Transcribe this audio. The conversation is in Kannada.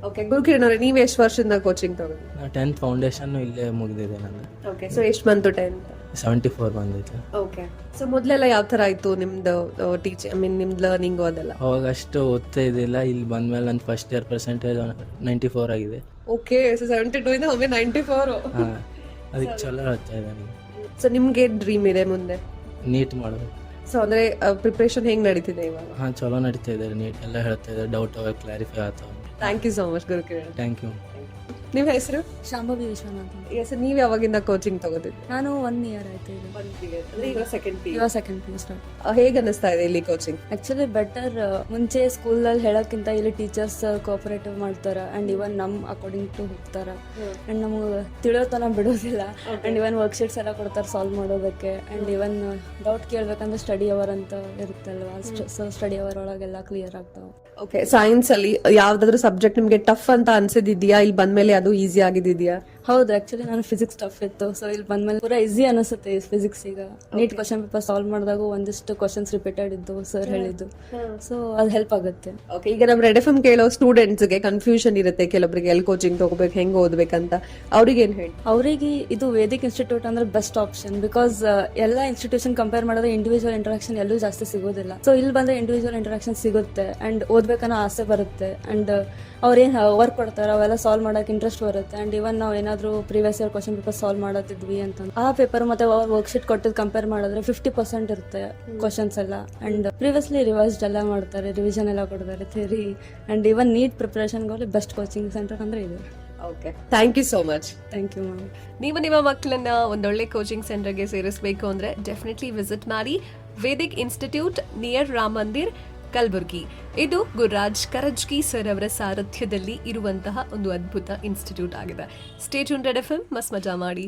ಓಕೆ, ಗುರುಕಿರಣ್ ಅವರೇ, ನೀವು ಎಷ್ಟು ವರ್ಷದಿಂದ ಕೋಚಿಂಗ್ ತಗೊಂಡು? 10th ಫೌಂಡೇಶನ್ ಇಲ್ಲೇ ಮುಗಿದಿದೆ ನಂದು. ಓಕೆ, ಸೊ ಎಷ್ಟು ಬಂತು 10th? 74 ಬಂದಿತ್ತು. ಓಕೆ, ಸೊ ಮೊದಲೆಲ್ಲ ಯಾವ ಥರ ಆಯಿತು ನಿಮ್ದು ಟೀಚಿಂಗ್, ಐ ಮೀನ್ ನಿಮ್ದು ಲರ್ನಿಂಗು ಅದೆಲ್ಲ? ಅವಾಗ ಅಷ್ಟು ಓದ್ತಾ ಇದ್ದಿಲ್ಲ. ಇಲ್ಲಿ ಬಂದ್ಮೇಲೆ ನನ್ನ ಫಸ್ಟ್ ಇಯರ್ ಪರ್ಸೆಂಟೇಜ್ 94 ಆಗಿದೆ. ಓಕೆ, ಸೊ 72 ಇಂದ ಒಮ್ಮೆ 94. ಹಾಂ, ಅದಕ್ಕೆ ಚಲೋ ಹೇಳ್ತಾ ಇದ್ದಾನೆ. ಸೊ ನಿಮ್ಗೆ ಡ್ರೀಮ್ ಇದೆ ಮುಂದೆ? ನೀಟ್ ಮಾಡೋದು. ಸೊ ಅಂದರೆ ಪ್ರಿಪ್ರೇಷನ್ ಹೆಂಗೆ ನಡೀತಿದೆ ಇವಾಗ? ಹಾಂ, ಚಲೋ ನಡೀತಾ ಇದ್ದಾರೆ. ನೀಟ್ ಎಲ್ಲ ಹೇಳ್ತಾ ಇದ್ದಾರೆ, ಡೌಟ್ ಅವಾಗ ಕ್ಲಾರಿಫೈ ಆಗ್ತಾವೆ. Thank you so much Gurukiran. Thank you. ನಿಮ್ಮ ಹೆಸರು? ಶಾಂಭವಿ ವಿಶ್ವನಾಥ್. ಎಸ್, ನೀವು ಯಾವಾಗಿಂದ ಕೋಚಿಂಗ್ ತಗೋತಿದ್ರಿ? ನಾನು 1 year ಆಯ್ತು ಇದು. ಈಗ ಸೆಕೆಂಡ್ ಇವಾಗ ಸೆಕೆಂಡ್ ಪಿ ಯು ಸ್ಟಾರ್ಟ್. ಹೇಗೆ ಅನ್ನಿಸ್ತಾ ಇದೆ ಇಲ್ಲಿ ಕೋಚಿಂಗ್? Actually better. ಮುಂಚೆ ಸ್ಕೂಲಲ್ಲಿ ಹೇಳೋಕ್ಕಿಂತ ಇಲ್ಲಿ ಟೀಚರ್ಸ್ ಕೋಆಪರೇಟಿವ್ ಮಾಡ್ತಾರೆ ಆ್ಯಂಡ್ ಇವನ್ ನಮ್ಮ ಅಕಾರ್ಡಿಂಗ್ ಟು ಹೋಗ್ತಾರೆ ಆ್ಯಂಡ್ ನಮಗೆ ತಿಳಿಯೋತನ ಬಿಡೋದಿಲ್ಲ. ಆ್ಯಂಡ್ ಇವನ್ ವರ್ಕ್ಶೀಟ್ಸ್ ಎಲ್ಲ ಕೊಡ್ತಾರೆ ಸಾಲ್ವ್ ಮಾಡೋದಕ್ಕೆ. ಆ್ಯಂಡ್ ಇವನ್ ಡೌಟ್ ಕೇಳಬೇಕಂದ್ರೆ ಸ್ಟಡಿ ಅವರ್ ಅಂತ ಇರುತ್ತಲ್ವಾ, ಸೊ ಸ್ಟಡಿ ಅವರ್ ಒಳಗೆಲ್ಲ ಕ್ಲಿಯರ್ ಆಗ್ತಾವೆ. ಓಕೆ, ಸೈನ್ಸ್ ಅಲ್ಲಿ ಯಾವ್ದಾದ್ರು ಸಬ್ಜೆಕ್ಟ್ ನಿಮ್ಗೆ ಟಫ್ ಅಂತ ಅನ್ಸಿದ್ಯಾ? ಇಲ್ಲಿ ಬಂದ್ಮೇಲೆ ಅದು ಈಸಿ ಆಗಿದ್ಯಾ? ಹೌದು, ಆಕ್ಚುಲಿ ನಾನು ಫಿಸಿಕ್ಸ್ ಟಫ್ ಇತ್ತು. ಸೊ ಇಲ್ಲಿ ಬಂದ್ಮೇಲೆ ಪೂರಾ ಈಸಿ ಅನಿಸುತ್ತೆ ಫಿಸಿಕ್ಸ್. ಈಗ ನೀಟ್ ಕ್ವಶನ್ ಪೇಪರ್ ಸಾಲ್ವ್ ಮಾಡಿದಾಗ ಒಂದಿಷ್ಟು ಕ್ವಶನ್ಸ್ ರಿಪೀಟೆಡ್ ಇದ್ದು ಸರ್ ಹೇಳಿದ್ದು, ಸೊ ಅದು ಹೆಲ್ಪ್ ಆಗುತ್ತೆ. ಓಕೆ, ಈಗ ನಮ್ಮ ರೆಡ್ ಎಫ್ ಎಂ ಕೇಳೋ ಸ್ಟೂಡೆಂಟ್ಸ್ಗೆ ಕನ್ಫ್ಯೂಷನ್ ಇರುತ್ತೆ ಕೆಲವೊಬ್ಬರಿಗೆ, ಎಲ್ಲಿ ಕೋಚಿಂಗ್ ತಗೋಬೇಕು, ಹೆಂಗೆ ಓದ್ಬೇಕಂತ. ಅವ್ರಿಗೆ ಏನು ಹೇಳಿ? ಅವರಿಗೆ ಇದು ವೇದಿಕ್ ಇನ್ಸ್ಟಿಟ್ಯೂಟ್ ಅಂದ್ರೆ ಬೆಸ್ಟ್ ಆಪ್ಷನ್. ಬಿಕಾಸ್ ಎಲ್ಲ ಇನ್ಸ್ಟಿಟ್ಯೂಷನ್ ಕಂಪೇರ್ ಮಾಡಿದ್ರೆ ಇಂಡಿವಿಜುವಲ್ ಇಂಟರಾಕ್ಷನ್ ಎಲ್ಲೂ ಜಾಸ್ತಿ ಸಿಗೋದಿಲ್ಲ. ಸೊ ಇಲ್ಲಿ ಬಂದ್ರೆ ಇಂಡಿವಿಜುವಲ್ ಇಂಟರಾಕ್ಷನ್ ಸಿಗುತ್ತೆ ಅಂಡ್ ಓದ್ಬೇಕನ್ನೋ ಆಸೆ ಬರುತ್ತೆ. ಅಂಡ್ ಅವ್ರೇನು ವರ್ಕ್ ಕೊಡ್ತಾರೆ ಅವೆಲ್ಲ ಸಾಲ್ವ್ ಮಾಡೋಕೆ ಇಂಟ್ರೆಸ್ಟ್ ಬರುತ್ತೆ. ಅಂಡ್ ಇವನ್ ನಾವು ಏನಾದರೂ previous year question paper solve ಮಾಡೋದಿದ್ವಿ ಅಂತ ಆ ಪೇಪರ್ ಮತ್ತೆ ವರ್ಕ್ಶೀಟ್ ಕೊಟ್ಟಿದ್ದು ಕಂಪೇರ್ ಮಾಡಿದ್ರೆ 50% ಇರುತ್ತೆ ಕ್ವಶನ್ಸ್ ಎಲ್ಲ. ಅಂಡ್ ಪ್ರೀವಿಯಸ್ಲಿ ರಿವೈಸ್ಡ್ ಎಲ್ಲ ಮಾಡ್ತಾರೆ, ರಿವಿಷನ್ ಎಲ್ಲ ಕೊಡ್ತಾರೆ, ಥಿಯರಿ. ಅಂಡ್ ಇವನ್ ನೀಟ್ ಪ್ರಿಪರೇಷನ್ಗೆ ಬೆಸ್ಟ್ ಕೋಚಿಂಗ್ ಸೆಂಟರ್ ಅಂದ್ರೆ ಇದೆ. Okay, thank you so much. Thank you ma'am. ನೀವು ನಿಮ್ಮ ಮಕ್ಕಳನ್ನ ಒಂದೊಳ್ಳೆ ಕೋಚಿಂಗ್ ಸೆಂಟರ್ಗೆ ಸೇರಿಸಬೇಕು ಅಂದರೆ ಡೆಫಿನೆಟ್ಲಿ ವಿಸಿಟ್ ಮಾಡಿ ವೇದಿಕ್ ಇನ್ಸ್ಟಿಟ್ಯೂಟ್ ನಿಯರ್ ರಾಮ್ ಮಂದಿರ್, ಕಲಬುರ್ಗಿ. ಇದು ಗುರುರಾಜ್ ಕರಜ್ಗಿ ಸರ್ ಅವರ ಸಾರಥ್ಯದಲ್ಲಿ ಇರುವಂತಹ ಒಂದು ಅದ್ಭುತ ಇನ್ಸ್ಟಿಟ್ಯೂಟ್ ಆಗಿದೆ. ಸ್ಟೇ ಟ್ಯೂನ್ಡ್ ರೆಡ್ ಎಫ್ ಎಂ, ಮಸ್ ಮಜಾ ಮಾಡಿ.